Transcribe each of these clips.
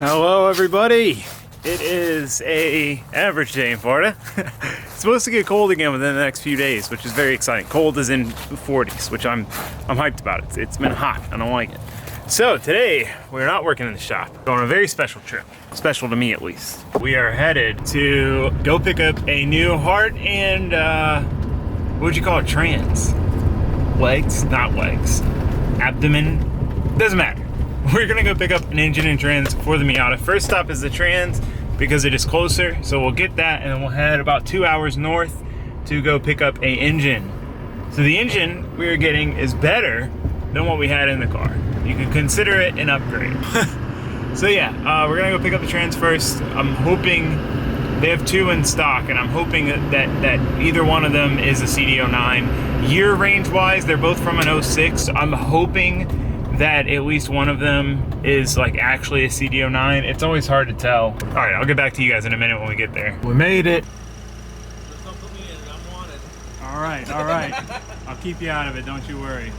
Hello everybody! It is a average day in Florida. It's supposed to get cold again within the next few days, which is very exciting. Cold is in the 40s, which I'm hyped about. It's been hot, I don't like it. So today, we're not working in the shop. We're on a very special trip. Special to me at least. We are headed to go pick up a new heart and what would you call it? Trans. Legs? Not legs. Abdomen? Doesn't matter. We're gonna go pick up an engine and trans for the Miata. First stop is the trans because it is closer, so we'll get that and then we'll head about 2 hours north to go pick up a engine. So the engine we're getting is better than what we had in the car. You could consider it an upgrade. So yeah, we're gonna go pick up the trans first. I'm hoping they have two in stock, and I'm hoping that either one of them is a CD09. Year range wise, they're both from an 06. I'm hoping that at least one of them is like actually a CD09. It's always hard to tell. All right, I'll get back to you guys in a minute when we get there. We made it. Just don't put me in, I'm wanted. All right. I'll keep you out of it, don't you worry.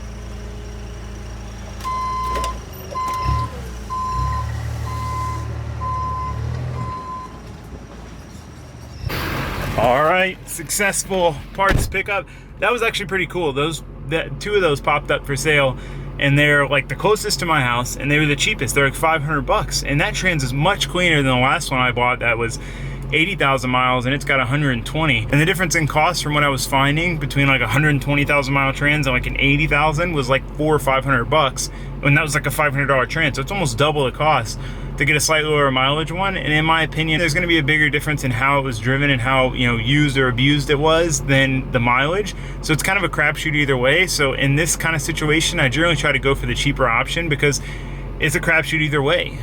All right, successful parts pickup. That was actually pretty cool. Two of those popped up for sale, and they're like the closest to my house, and they were the cheapest. They're like 500 bucks, and that trans is much cleaner than the last one I bought that was 80,000 miles, and it's got 120. And the difference in cost from what I was finding between like 120,000 mile trans and like an 80,000 was like 400 or 500 bucks, and that was like a $500 trans. So it's almost double the cost to get a slightly lower mileage one. And in my opinion, there's going to be a bigger difference in how it was driven and how, you know, used or abused it was than the mileage. So it's kind of a crapshoot either way. So in this kind of situation, I generally try to go for the cheaper option because it's a crapshoot either way.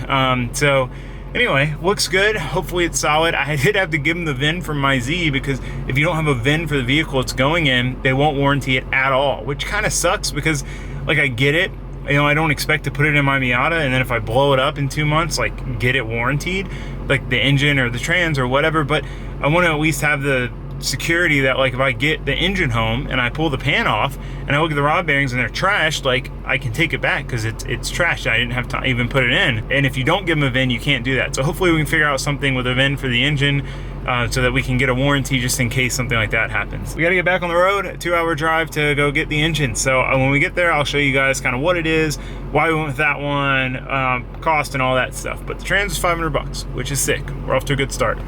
So anyway, looks good. Hopefully it's solid. I did have to give them the VIN from my Z because if you don't have a VIN for the vehicle it's going in, they won't warranty it at all, which kind of sucks because like I get it. You know, I don't expect to put it in my Miata and then if I blow it up in 2 months, like get it warrantied, like the engine or the trans or whatever, but I want to at least have the security that like if I get the engine home and I pull the pan off and I look at the rod bearings and they're trashed, like I can take it back because it's trashed. I didn't have to even put it in. And if you don't give them a VIN, you can't do that. So hopefully we can figure out something with a VIN for the engine so that we can get a warranty just in case something like that happens. We got to get back on the road, a 2 hour drive to go get the engine. So when we get there, I'll show you guys kind of what it is, why we went with that one, cost and all that stuff. But the trans is 500 bucks, which is sick. We're off to a good start.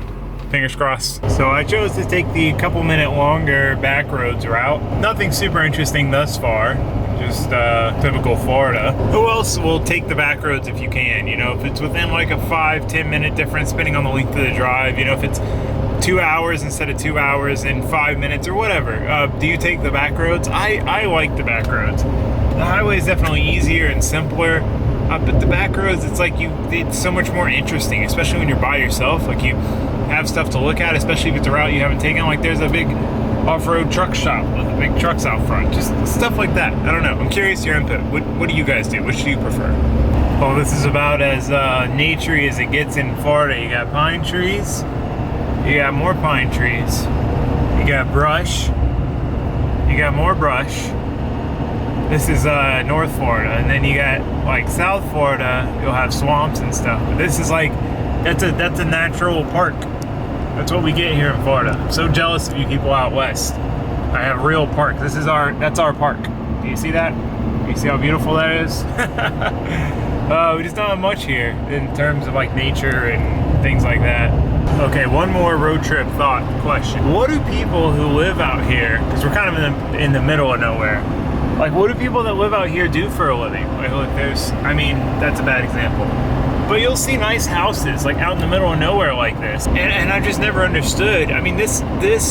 Fingers crossed. So I chose to take the couple minute longer back roads route. Nothing super interesting thus far, just typical Florida. Who else will take the back roads if you can? You know, if it's within like a 5-10 minute difference, depending on the length of the drive, you know, if it's 2 hours instead of 2 hours and 5 minutes or whatever, do you take the back roads? I like the back roads. The highway is definitely easier and simpler. But the back roads, it's like it's so much more interesting, especially when you're by yourself. Like you have stuff to look at, especially if it's a route you haven't taken. Like there's a big off-road truck shop with big trucks out front, just stuff like that. I don't know. I'm curious your input. What do you guys do? Which do you prefer? Well, this is about as naturey as it gets in Florida. You got pine trees. You got more pine trees. You got brush. You got more brush. This is North Florida, and then you got like South Florida, you'll have swamps and stuff. But this is like, that's a natural park. That's what we get here in Florida. I'm so jealous of you people out west. I have real park. That's our park. Do you see that? Do you see how beautiful that is? We just don't have much here in terms of like nature and things like that. Okay, one more road trip thought question. What do people who live out here, because we're kind of in the middle of nowhere, like what do people that live out here do for a living? Like look, I mean, that's a bad example. But you'll see nice houses like out in the middle of nowhere like this. And I just never understood. I mean, this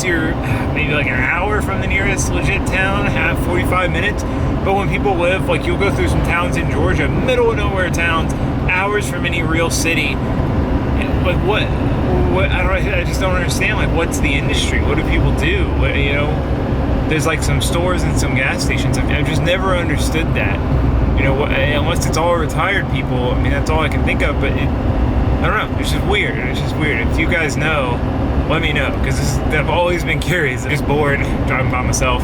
you're maybe like an hour from the nearest legit town, have 45 minutes. But when people live, like you'll go through some towns in Georgia, middle of nowhere towns, hours from any real city. Like what I just don't understand. Like what's the industry? What do people do? What, you know? There's like some stores and some gas stations. I've just never understood that. You know, unless it's all retired people. I mean, that's all I can think of. But I don't know. It's just weird. It's just weird. If you guys know, let me know. Because I've always been curious. I'm just bored driving by myself,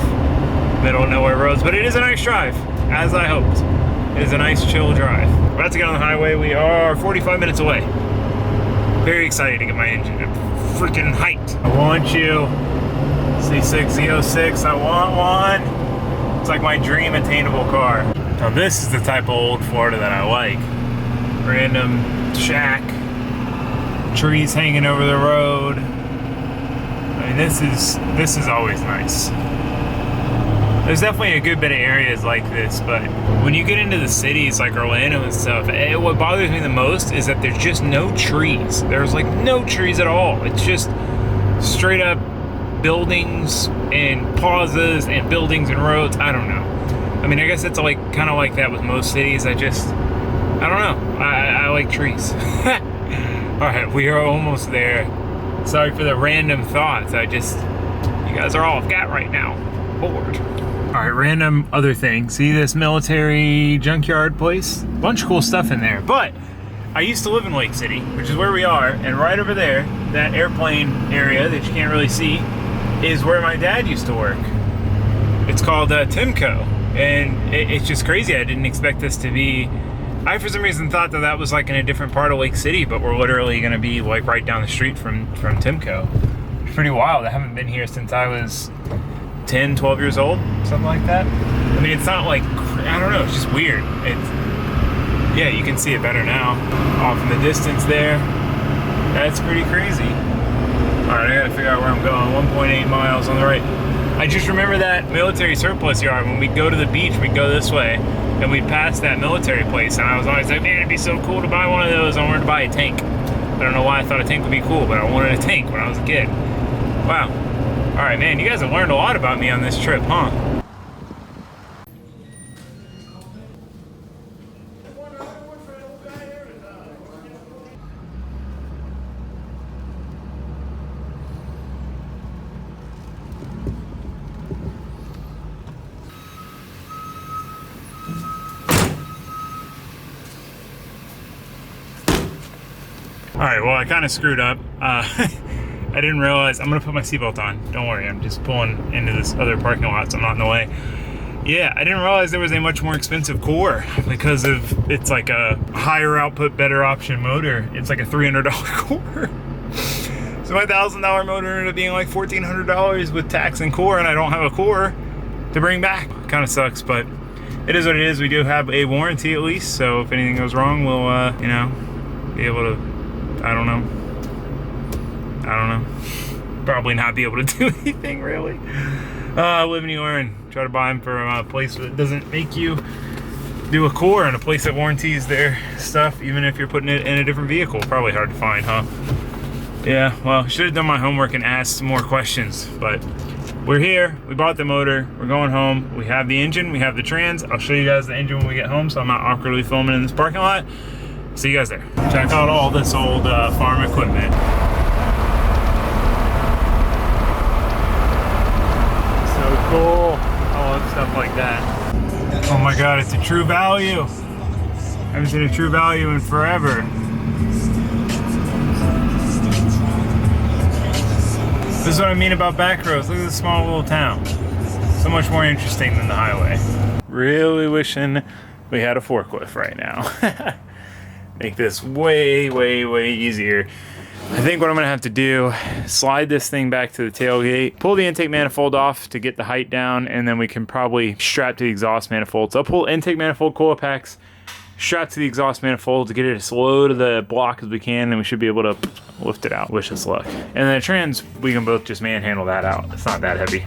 middle of nowhere roads. But it is a nice drive, as I hoped. It is a nice chill drive. We're about to get on the highway. We are 45 minutes away. very excited to get my engine freaking hyped. I want you. C6 Z06, I want one. It's like my dream attainable car. Now this is the type of old Florida that I like. Random shack, trees hanging over the road. I mean, this is always nice. There's definitely a good bit of areas like this, but when you get into the cities like Orlando and stuff, what bothers me the most is that there's just no trees. There's like no trees at all. It's just straight up buildings and plazas and buildings and roads. I don't know. I mean, I guess it's like kind of like that with most cities. I don't know. I like trees. All right, we are almost there. Sorry for the random thoughts. You guys are all I've got right now. Bored. All right, random other thing. See this military junkyard place? Bunch of cool stuff in there. But I used to live in Lake City, which is where we are, and right over there, that airplane area that you can't really see, is where my dad used to work. It's called Timco, and it's just crazy. I didn't expect this to be. I for some reason thought that that was like in a different part of Lake City, but we're literally going to be like right down the street from Timco. It's pretty wild. I haven't been here since I was 10, 12 years old, something like that. I mean, it's not like, I don't know, it's just weird. Yeah, you can see it better now. Off in the distance there. That's pretty crazy. All right, I gotta figure out where I'm going. 1.8 miles on the right. I just remember that military surplus yard. When we'd go to the beach, we'd go this way, and we'd pass that military place, and I was always like, man, it'd be so cool to buy one of those. I wanted to buy a tank. I don't know why I thought a tank would be cool, but I wanted a tank when I was a kid. Wow. All right, man, you guys have learned a lot about me on this trip, huh? All right, well, I kind of screwed up. I didn't realize, I'm gonna put my seatbelt on. Don't worry, I'm just pulling into this other parking lot, so I'm not in the way. Yeah, I didn't realize there was a much more expensive core because of, it's like a higher output, better option motor. It's like a $300 core. So my $1,000 motor ended up being like $1,400 with tax and core, and I don't have a core to bring back. Kind of sucks, but it is what it is. We do have a warranty at least, so if anything goes wrong, we'll, you know, be able to, I don't know. Probably not be able to do anything really. Live and you learn. Try to buy them from a place that doesn't make you do a core, and a place that warranties their stuff, even if you're putting it in a different vehicle. Probably hard to find, huh? Yeah, well, should have done my homework and asked some more questions, but we're here. We bought the motor. We're going home. We have the engine. We have the trans. I'll show you guys the engine when we get home, so I'm not awkwardly filming in this parking lot. See you guys there. Check out all this old farm equipment. So cool. I love stuff like that. Oh my God, it's a true value. I haven't seen a true value in forever. This is what I mean about back roads. Look at this small little town. So much more interesting than the highway. Really wishing we had a forklift right now. Make this way, way, way easier. I think what I'm gonna have to do, slide this thing back to the tailgate, pull the intake manifold off to get the height down, and then we can probably strap to the exhaust manifold. So I'll pull intake manifold, coil packs, strap to the exhaust manifold to get it as low to the block as we can, and we should be able to lift it out. Wish us luck. And then the trans, we can both just manhandle that out. It's not that heavy.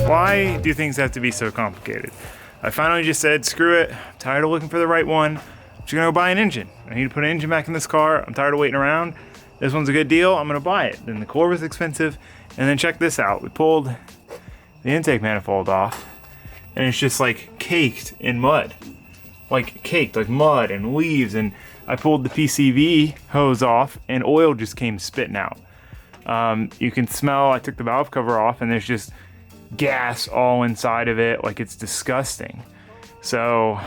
Why do things have to be so complicated? I finally just said, screw it. I'm tired of looking for the right one. I'm just gonna go buy an engine. I need to put an engine back in this car. I'm tired of waiting around. This one's a good deal. I'm gonna buy it. Then the core was expensive. And then check this out. We pulled the intake manifold off, and it's just like caked in mud. Like caked, like mud and leaves. And I pulled the PCV hose off, and oil just came spitting out. You can smell, I took the valve cover off, and there's just gas all inside of it. Like, it's disgusting. So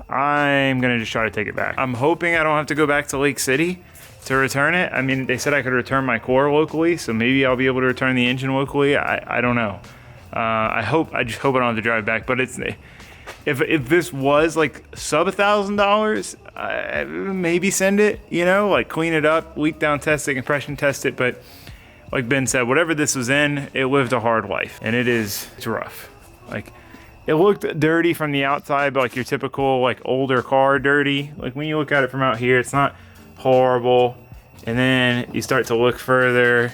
I'm gonna just try to take it back. I'm hoping I don't have to go back to Lake City to return it. I mean, they said I could return my core locally, so maybe I'll be able to return the engine locally. I don't know. I just hope I don't have to drive back. But it's, if this was like sub $1,000, maybe send it, you know, like clean it up, leak down test it, compression test it. But like Ben said, whatever this was in, it lived a hard life, and it's rough. Like, it looked dirty from the outside, but like your typical like older car dirty. Like when you look at it from out here, it's not horrible. And then you start to look further,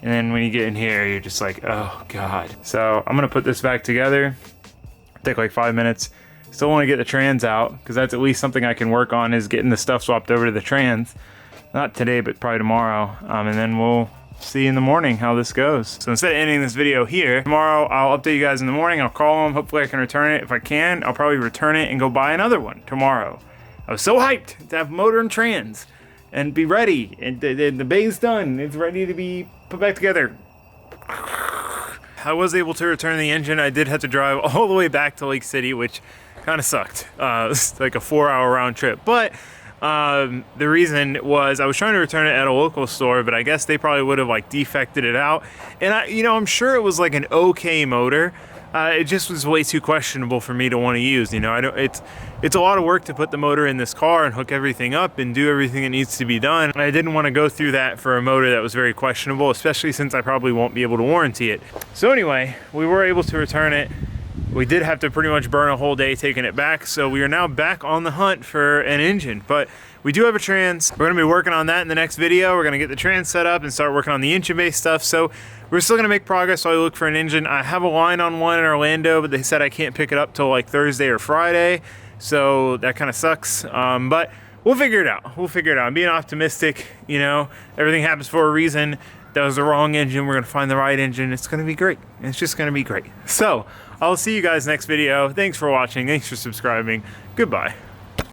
and then when you get in here, you're just like, oh God. So I'm gonna put this back together. Take like 5 minutes. Still want to get the trans out, because that's at least something I can work on, is getting the stuff swapped over to the trans. Not today, but probably tomorrow. And then we'll see in the morning how this goes. So instead of ending this video here, tomorrow I'll update you guys in the morning. I'll call them. Hopefully I can return it. If I can, I'll probably return it and go buy another one tomorrow. I was so hyped to have motor and trans and be ready. And the bay's done. It's ready to be put back together. I was able to return the engine. I did have to drive all the way back to Lake City, which kind of sucked. It's like a 4-hour round trip. But the reason was I was trying to return it at a local store, but I guess they probably would have like defected it out. And I'm sure it was like an okay motor. It just was way too questionable for me to want to use. You know, it's a lot of work to put the motor in this car and hook everything up and do everything that needs to be done. I didn't want to go through that for a motor that was very questionable, especially since I probably won't be able to warranty it. So anyway, we were able to return it. We did have to pretty much burn a whole day taking it back, so we are now back on the hunt for an engine. But we do have a trans. We're gonna be working on that in the next video. We're gonna get the trans set up and start working on the engine-based stuff. So we're still gonna make progress while we look for an engine. I have a line on one in Orlando, but they said I can't pick it up till like Thursday or Friday. So that kind of sucks, but we'll figure it out. We'll figure it out. I'm being optimistic, you know, everything happens for a reason. That was the wrong engine. We're gonna find the right engine. It's gonna be great. It's just gonna be great. So I'll see you guys next video. Thanks for watching. Thanks for subscribing. Goodbye.